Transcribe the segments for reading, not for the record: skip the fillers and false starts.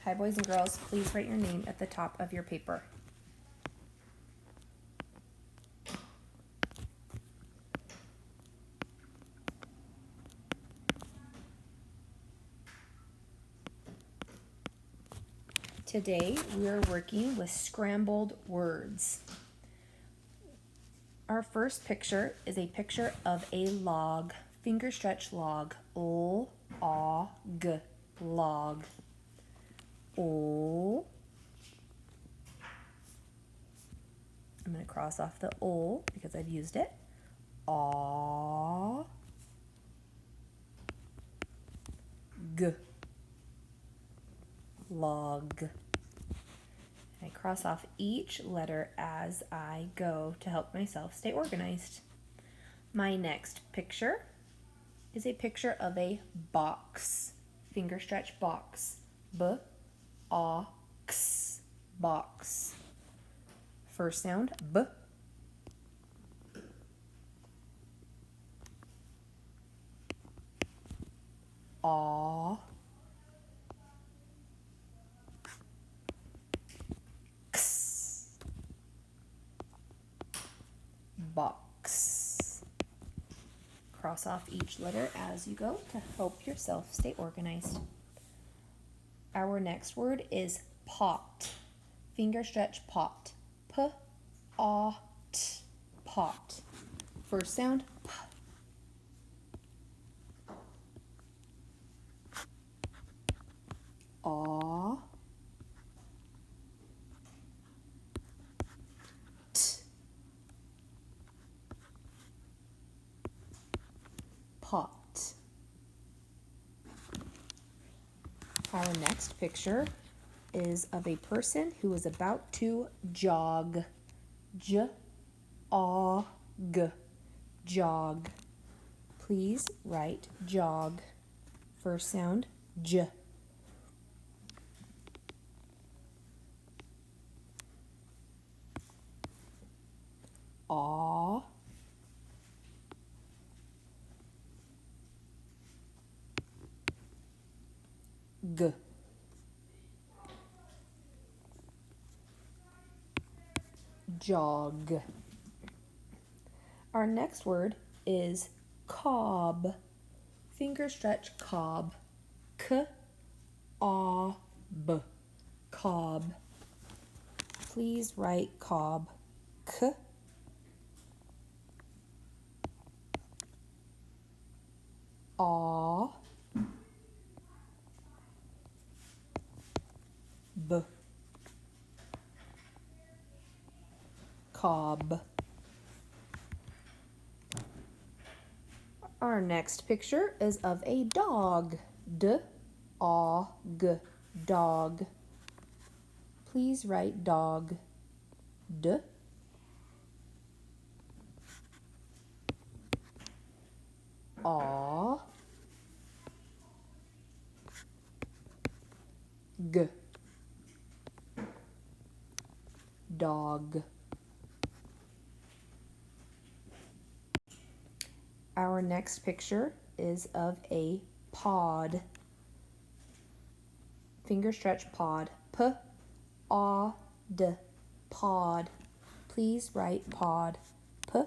Hi, boys and girls. Please write your name at the top of your paper. Today, we are working with scrambled words. Our first picture is a picture of a log. Finger stretch log. L-O-G. Log. O. I'm going to cross off the O because I've used it. A. G. Log. I cross off each letter as I go to help myself stay organized. My next picture is a picture of a box. Finger stretch box. B-O-X. Box. First sound, B. A. X. Box. Cross off each letter as you go to help yourself stay organized. Our next word is pot. Finger stretch pot. P-O-T. Pot. First sound, P. A. T. Pot. Our next picture is of a person who is about to jog. J-O-G. Jog. Please write jog. First sound, J. A. G. Jog. Our next word is cob. Finger stretch cob. K-O-B. Cob. Please write cob. K. A. B. Cob. Our next picture is of a dog. D-O-G. Dog. Please write dog. D. A. G. Dog. Our next picture is of a pod. Finger stretch pod. P-O-D. Pod. Please write pod. P.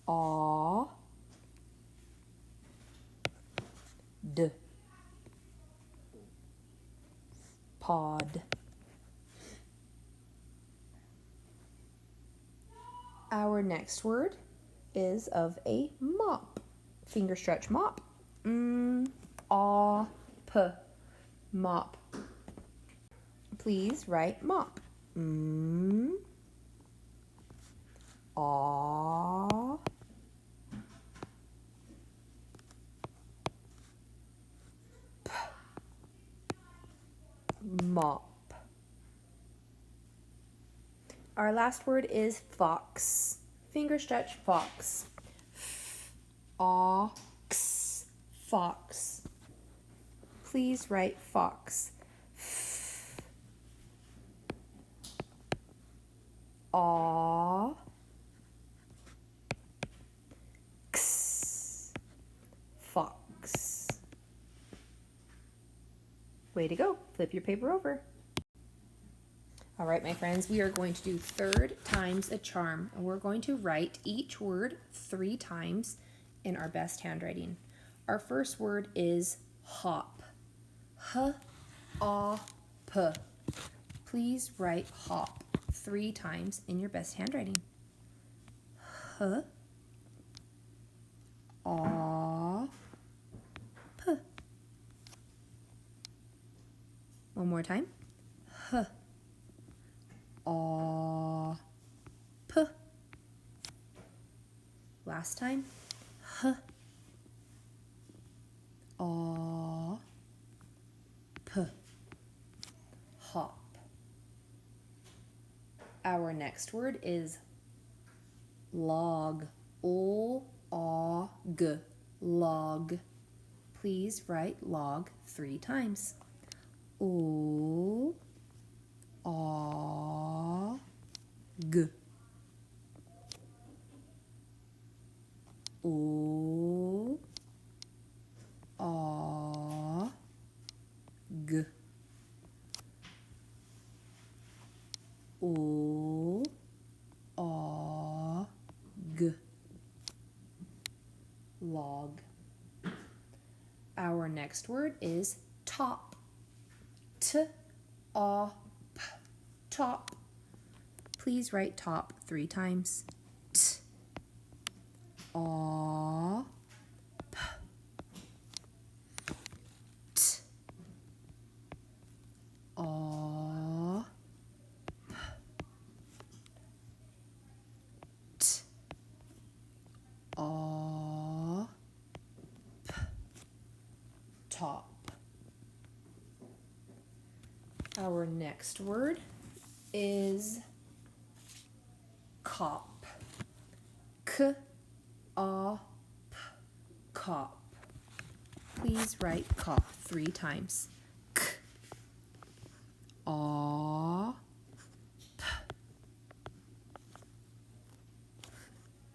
A. D. Pod. Our next word is of a mop. Finger stretch mop. M-O-P. Mop. Please write mop. A. P. Mop. Our last word is fox. Finger stretch fox. F-O-X. Fox. Please write fox. F-O-X. Fox. Way to go. Flip your paper over. All right, my friends, we are going to do third times a charm, and we're going to write each word 3 times in our best handwriting. Our first word is hop. H-A-P. Please write hop 3 times in your best handwriting. H-A-P. One more time. H-A-P. Last time. H-A-P. Hop. Our next word is log. O-A-G. Log. Please write log 3 times. O-A-G. O-A-G. O-A-G. Log. Our next word is top. T-A-P. Top. Please write top 3 times. T-A-P. T-A-P. T-A-P. Top. Our next word is cop. K-A-P. Cop. Please write cop 3 times. K-A-P.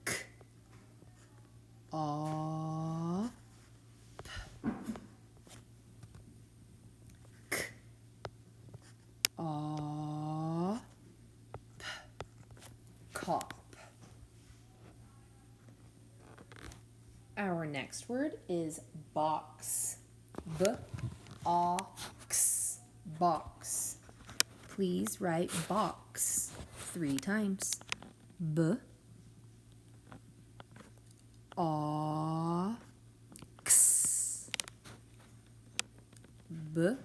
K-A-P. Cop. Our next word is box. B-A-X. Box. Please write box 3 times. B-A-X. B-A-X.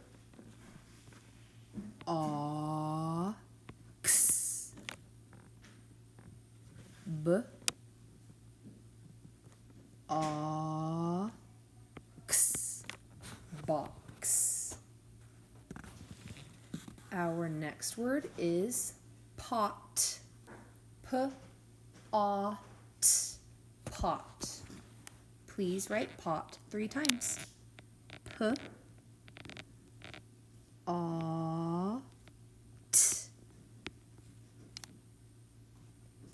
B-A-X. Box. Our next word is pot. P-A-T. Pot. Please write pot 3 times. P-A-T.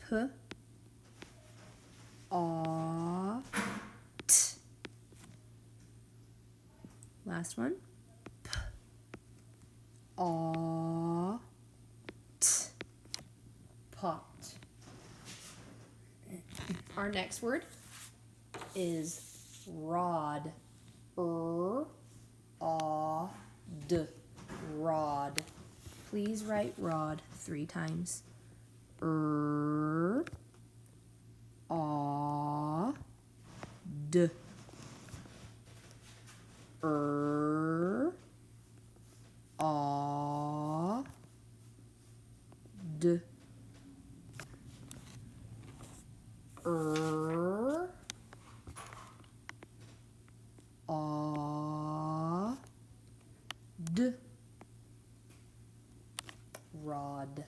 P-A-T. Last one. P-A-T. Pot. Our next word is rod. R-A-D. Rod. Please write rod 3 times. R-A-D. R-A-D. R-A-D. Rod.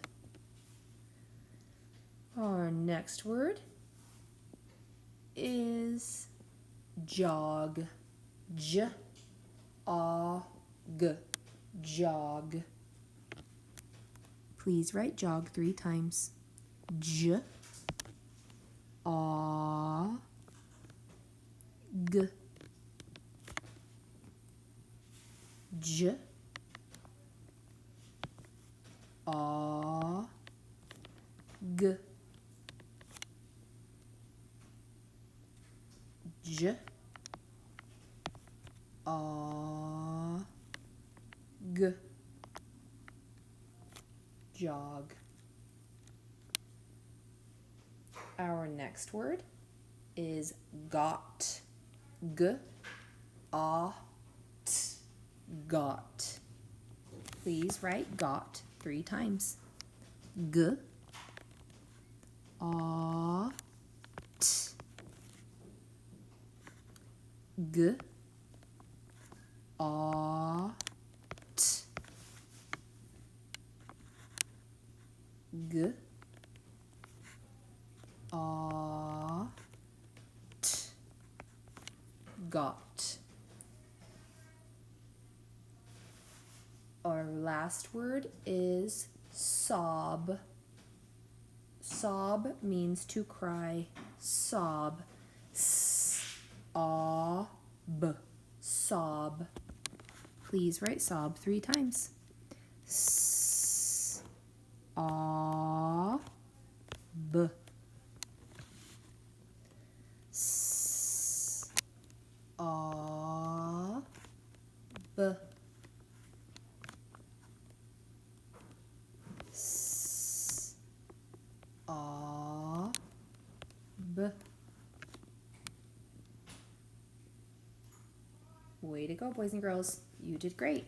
Our next word is jog. J-A-G. Jog. Please write jog 3 times. J-A-G. J A, G, J, A, G, jog. Our next word is got. G, A, T, got. Please write got 3 times. G, A, T, G, A, T, G, A, T, got. Our last word is sob. Sob means to cry. Sob. S-A-B. Sob. Please write sob 3 times. S-A-B. S-A-B. S-A-B. Way to go, boys and girls. You did great.